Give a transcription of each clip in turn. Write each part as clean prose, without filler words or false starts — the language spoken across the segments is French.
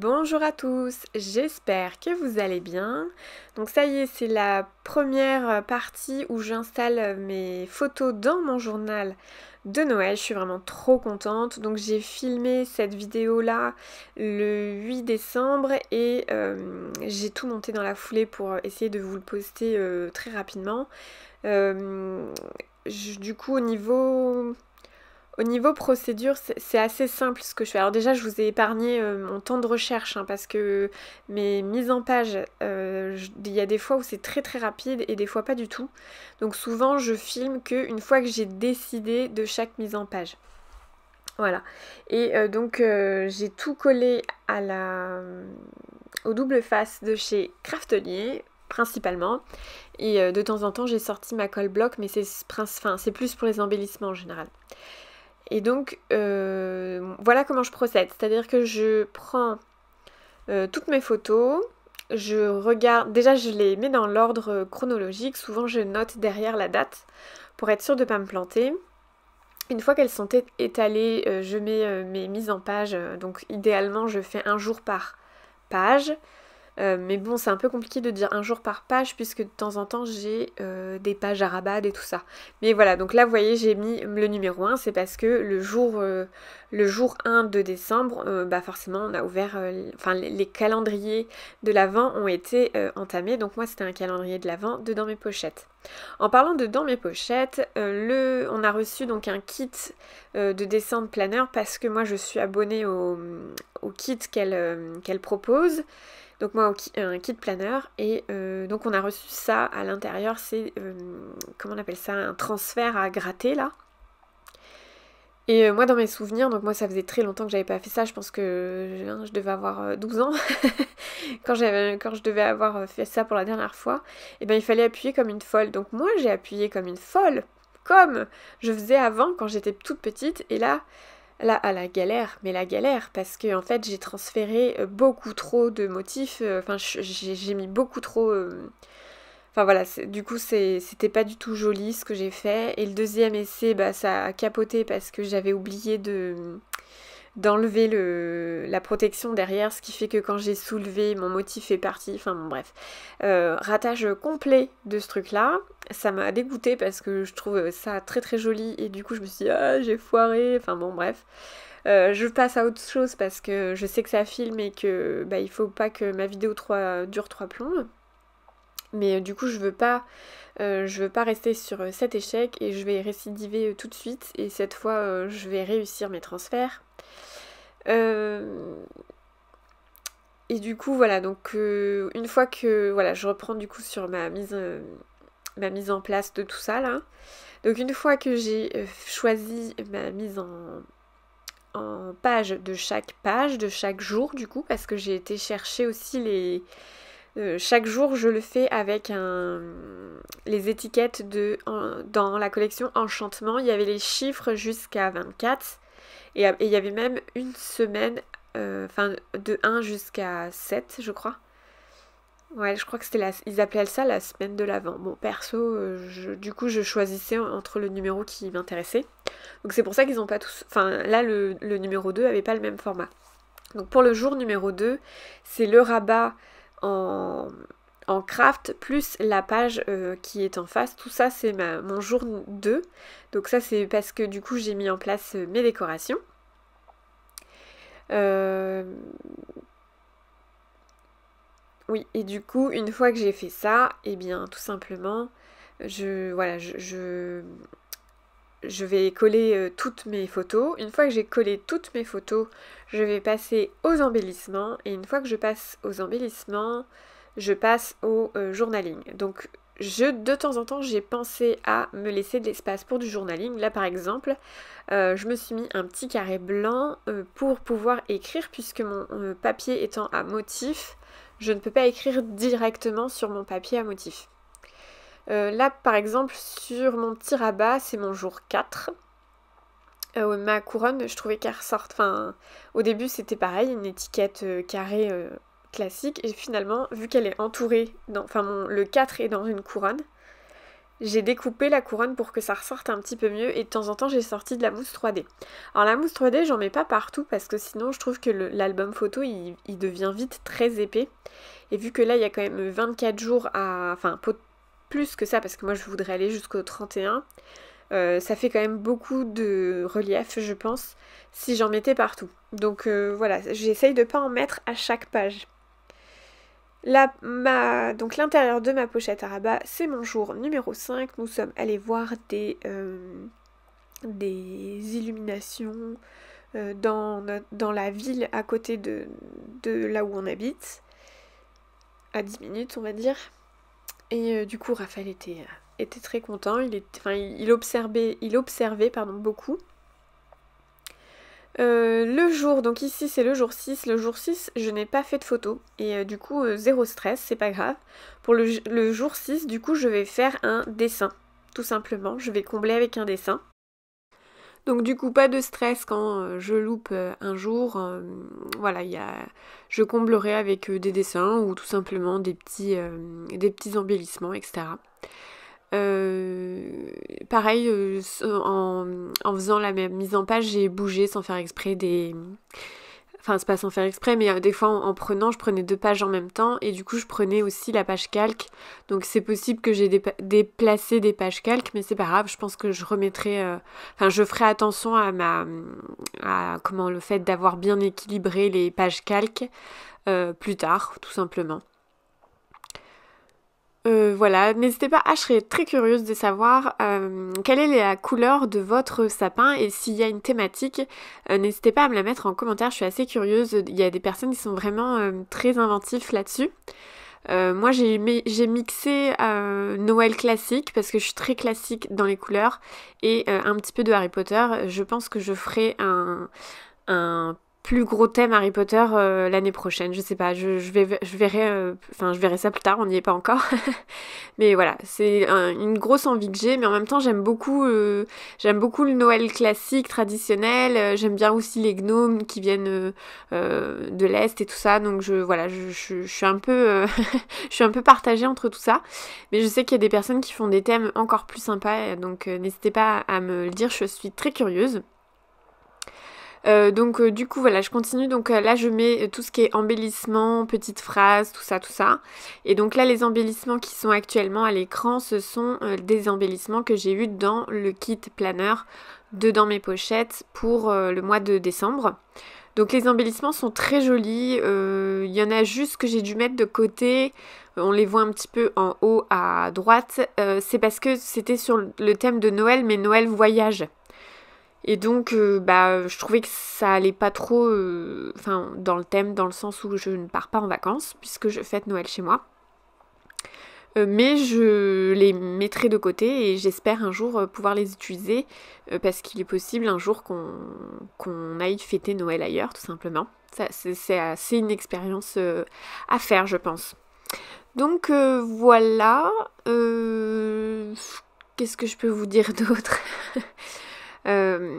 Bonjour à tous, j'espère que vous allez bien. Donc ça y est, c'est la première partie où j'installe mes photos dans mon journal de Noël. Je suis vraiment trop contente. Donc j'ai filmé cette vidéo-là le 8 décembre et j'ai tout monté dans la foulée pour essayer de vous le poster très rapidement. Du coup, au niveau procédure, c'est assez simple ce que je fais. Alors déjà, je vous ai épargné mon temps de recherche parce que mes mises en page, il y a des fois où c'est très très rapide et des fois pas du tout. Donc souvent, je filme qu'une fois que j'ai décidé de chaque mise en page. Voilà. Et donc, j'ai tout collé au double face de chez Craftelier, principalement. Et de temps en temps, j'ai sorti ma colle bloc, mais c'est plus pour les embellissements en général. Et donc, voilà comment je procède. C'est-à-dire que je prends toutes mes photos, je regarde, déjà je les mets dans l'ordre chronologique, souvent je note derrière la date pour être sûre de ne pas me planter. Une fois qu'elles sont étalées, je mets mes mises en page, donc idéalement je fais un jour par page. Mais bon, c'est un peu compliqué de dire un jour par page puisque de temps en temps j'ai des pages à rabat et tout ça. Mais voilà, donc là vous voyez j'ai mis le numéro 1, c'est parce que le jour 1 de décembre, forcément on a ouvert, les calendriers de l'Avent ont été entamés, donc moi c'était un calendrier de l'Avent dedans mes pochettes. En parlant de dans mes pochettes, on a reçu donc un kit de dessin de planeur parce que moi je suis abonnée au kit qu'elle propose. Donc moi un kit planeur et donc on a reçu ça à l'intérieur, c'est comment on appelle ça, un transfert à gratter là. Et moi dans mes souvenirs, donc moi ça faisait très longtemps que j'avais pas fait ça, je pense que je devais avoir 12 ans quand je devais avoir fait ça pour la dernière fois, et ben il fallait appuyer comme une folle. Donc moi j'ai appuyé comme une folle, comme je faisais avant quand j'étais toute petite, et là, à la galère, mais la galère, parce que en fait j'ai transféré beaucoup trop de motifs, j'ai mis beaucoup trop... Enfin voilà, du coup c'était pas du tout joli ce que j'ai fait. Et le deuxième essai, ça a capoté parce que j'avais oublié d'enlever la protection derrière, ce qui fait que quand j'ai soulevé, mon motif est parti, enfin bon bref. Ratage complet de ce truc-là, ça m'a dégoûtée parce que je trouve ça très très joli et du coup je me suis dit j'ai foiré, enfin bon bref. Je passe à autre chose parce que je sais que ça filme et que il faut pas que ma vidéo dure 3 plombes. Mais du coup je veux pas rester sur cet échec et je vais récidiver tout de suite et cette fois je vais réussir mes transferts. Et du coup voilà, donc une fois que voilà, je reprends du coup sur ma mise en place de tout ça là. Donc une fois que j'ai choisi ma mise en page de chaque jour du coup, parce que j'ai été chercher aussi chaque jour je le fais avec les étiquettes dans la collection Enchantement, il y avait les chiffres jusqu'à 24 et il y avait même une semaine, de 1 jusqu'à 7 je crois. Ouais, je crois que ils appelaient ça la semaine de l'Avent. Bon, perso, du coup, je choisissais entre le numéro qui m'intéressait. Donc c'est pour ça qu'ils n'ont pas tous... Enfin, là, le numéro 2 avait pas le même format. Donc pour le jour numéro 2, c'est le rabat en craft plus la page qui est en face. Tout ça, c'est mon jour 2. Donc ça, c'est parce que du coup, j'ai mis en place mes décorations. Oui, et du coup, une fois que j'ai fait ça, et bien tout simplement, je vais coller toutes mes photos. Une fois que j'ai collé toutes mes photos, je vais passer aux embellissements. Et une fois que je passe aux embellissements, je passe au journaling. Donc de temps en temps, j'ai pensé à me laisser de l'espace pour du journaling. Là par exemple, je me suis mis un petit carré blanc pour pouvoir écrire, puisque mon papier étant à motif, je ne peux pas écrire directement sur mon papier à motif. Là par exemple sur mon petit rabat, c'est mon jour 4. Ma couronne, je trouvais qu'elle ressorte. Enfin, au début c'était pareil, une étiquette carrée classique. Et finalement, vu qu'elle est entourée, le 4 est dans une couronne, j'ai découpé la couronne pour que ça ressorte un petit peu mieux et de temps en temps j'ai sorti de la mousse 3D. Alors la mousse 3D j'en mets pas partout parce que sinon je trouve que l'album photo il devient vite très épais. Et vu que là il y a quand même 24 jours à... Enfin plus que ça parce que moi je voudrais aller jusqu'au 31, ça fait quand même beaucoup de relief je pense si j'en mettais partout. Donc voilà, j'essaye de pas en mettre à chaque page. Donc l'intérieur de ma pochette à rabat, c'est mon jour numéro 5. Nous sommes allés voir des illuminations dans la ville à côté de là où on habite. À 10 minutes, on va dire. Et du coup, Raphaël était très content. Il observait beaucoup. Le jour, donc ici c'est le jour 6. Le jour 6, je n'ai pas fait de photo. Et du coup, zéro stress, c'est pas grave. Pour le jour 6, du coup, je vais faire un dessin. Tout simplement, je vais combler avec un dessin. Donc du coup, pas de stress quand je loupe un jour. Voilà, je comblerai avec des dessins ou tout simplement des petits embellissements, etc. Pareil, en faisant la même mise en page, j'ai bougé sans faire exprès Enfin, c'est pas sans faire exprès, mais des fois en prenant, je prenais 2 pages en même temps et du coup je prenais aussi la page calque. Donc c'est possible que j'ai déplacé des pages calque, mais c'est pas grave, je pense que je remettrai... Enfin, je ferai attention à le fait d'avoir bien équilibré les pages calque plus tard, tout simplement. Voilà, n'hésitez pas, je serais très curieuse de savoir quelle est la couleur de votre sapin et s'il y a une thématique, n'hésitez pas à me la mettre en commentaire, je suis assez curieuse, il y a des personnes qui sont vraiment très inventifs là-dessus. Moi j'ai mixé Noël classique parce que je suis très classique dans les couleurs et un petit peu de Harry Potter. Je pense que je ferai un plus gros thème Harry Potter l'année prochaine, je sais pas, je verrai ça plus tard, on n'y est pas encore. Mais voilà, c'est une grosse envie que j'ai, mais en même temps j'aime beaucoup le Noël classique, traditionnel, j'aime bien aussi les gnomes qui viennent de l'Est et tout ça, donc je suis un peu je suis un peu partagée entre tout ça, mais je sais qu'il y a des personnes qui font des thèmes encore plus sympas, donc n'hésitez pas à me le dire, je suis très curieuse. Donc du coup voilà, je continue, donc là je mets tout ce qui est embellissement, petites phrases, tout ça. Et donc là les embellissements qui sont actuellement à l'écran, ce sont des embellissements que j'ai eu dans le kit planeur de Dans mes pochettes pour le mois de décembre. Donc les embellissements sont très jolis, il y en a juste que j'ai dû mettre de côté, on les voit un petit peu en haut à droite, c'est parce que c'était sur le thème de Noël, mais Noël voyage. Et donc, je trouvais que ça allait pas trop dans le thème, dans le sens où je ne pars pas en vacances, puisque je fête Noël chez moi. Mais je les mettrai de côté et j'espère un jour pouvoir les utiliser, parce qu'il est possible un jour qu'on aille fêter Noël ailleurs, tout simplement. C'est assez une expérience à faire, je pense. Donc voilà. Qu'est-ce que je peux vous dire d'autre? En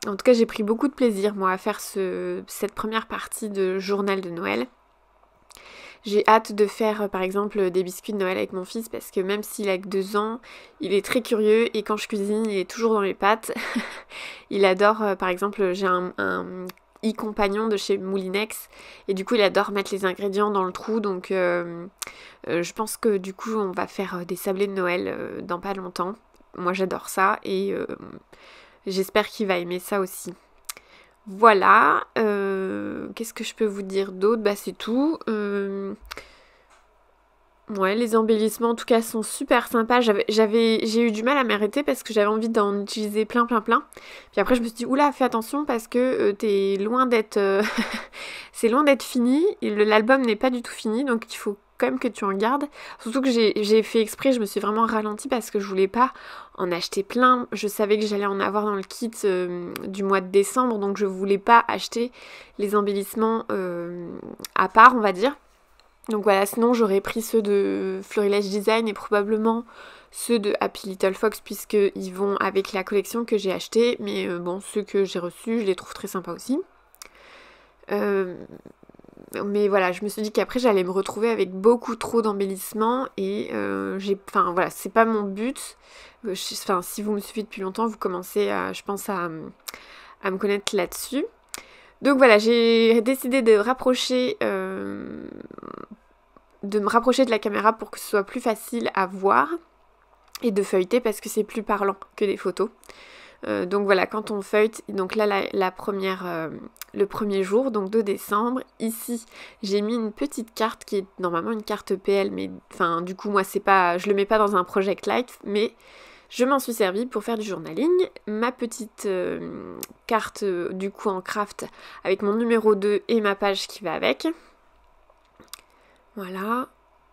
tout cas, j'ai pris beaucoup de plaisir, moi, à faire cette première partie de journal de Noël. J'ai hâte de faire, par exemple, des biscuits de Noël avec mon fils, parce que même s'il a que 2 ans, il est très curieux, et quand je cuisine, il est toujours dans les pattes. Il adore, par exemple, j'ai un e-compagnon de chez Moulinex, et du coup, il adore mettre les ingrédients dans le trou, donc je pense que du coup, on va faire des sablés de Noël dans pas longtemps. Moi, j'adore ça, et... j'espère qu'il va aimer ça aussi. Voilà. Qu'est-ce que je peux vous dire d'autre? C'est tout. Ouais, les embellissements en tout cas sont super sympas. J'ai eu du mal à m'arrêter parce que j'avais envie d'en utiliser plein. Puis après je me suis dit oula, fais attention parce que t'es loin d'être... c'est loin d'être fini. L'album n'est pas du tout fini, donc il faut quand même que tu en gardes. Surtout que j'ai fait exprès, je me suis vraiment ralentie parce que je voulais pas en acheter plein. Je savais que j'allais en avoir dans le kit du mois de décembre, donc je voulais pas acheter les embellissements à part, on va dire. Donc voilà, sinon j'aurais pris ceux de Florilège Design et probablement ceux de Happy Little Fox puisqu'ils vont avec la collection que j'ai achetée. Mais bon, ceux que j'ai reçus, je les trouve très sympas aussi. Mais voilà, je me suis dit qu'après j'allais me retrouver avec beaucoup trop d'embellissements et enfin voilà, c'est pas mon but. Enfin, si vous me suivez depuis longtemps, vous commencez à, je pense, à me connaître là-dessus. Donc voilà, j'ai décidé de me rapprocher de la caméra pour que ce soit plus facile à voir et de feuilleter parce que c'est plus parlant que des photos. Donc voilà, quand on feuillete, donc là le premier jour, donc 2 décembre, ici j'ai mis une petite carte qui est normalement une carte PL, mais enfin du coup moi je le mets pas dans un Project Light, mais je m'en suis servi pour faire du journaling. Ma petite carte du coup en craft avec mon numéro 2 et ma page qui va avec. Voilà.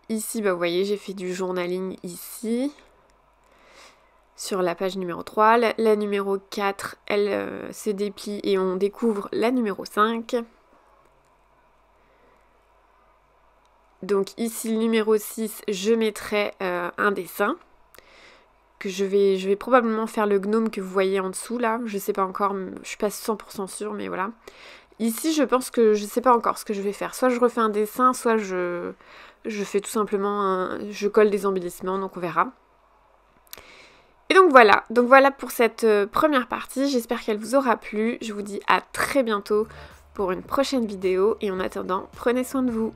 Ici, bah, vous voyez, j'ai fait du journaling ici. Sur la page numéro 3. La numéro 4, elle se déplie et on découvre la numéro 5. Donc ici, le numéro 6, je mettrai un dessin. Que je vais probablement faire le gnome que vous voyez en dessous là. Je sais pas encore, je suis pas 100% sûre, mais voilà. Ici, je pense que je sais pas encore ce que je vais faire. Soit je refais un dessin, soit je fais tout simplement je colle des embellissements, donc on verra. Et donc voilà pour cette première partie, j'espère qu'elle vous aura plu, je vous dis à très bientôt pour une prochaine vidéo et en attendant, prenez soin de vous.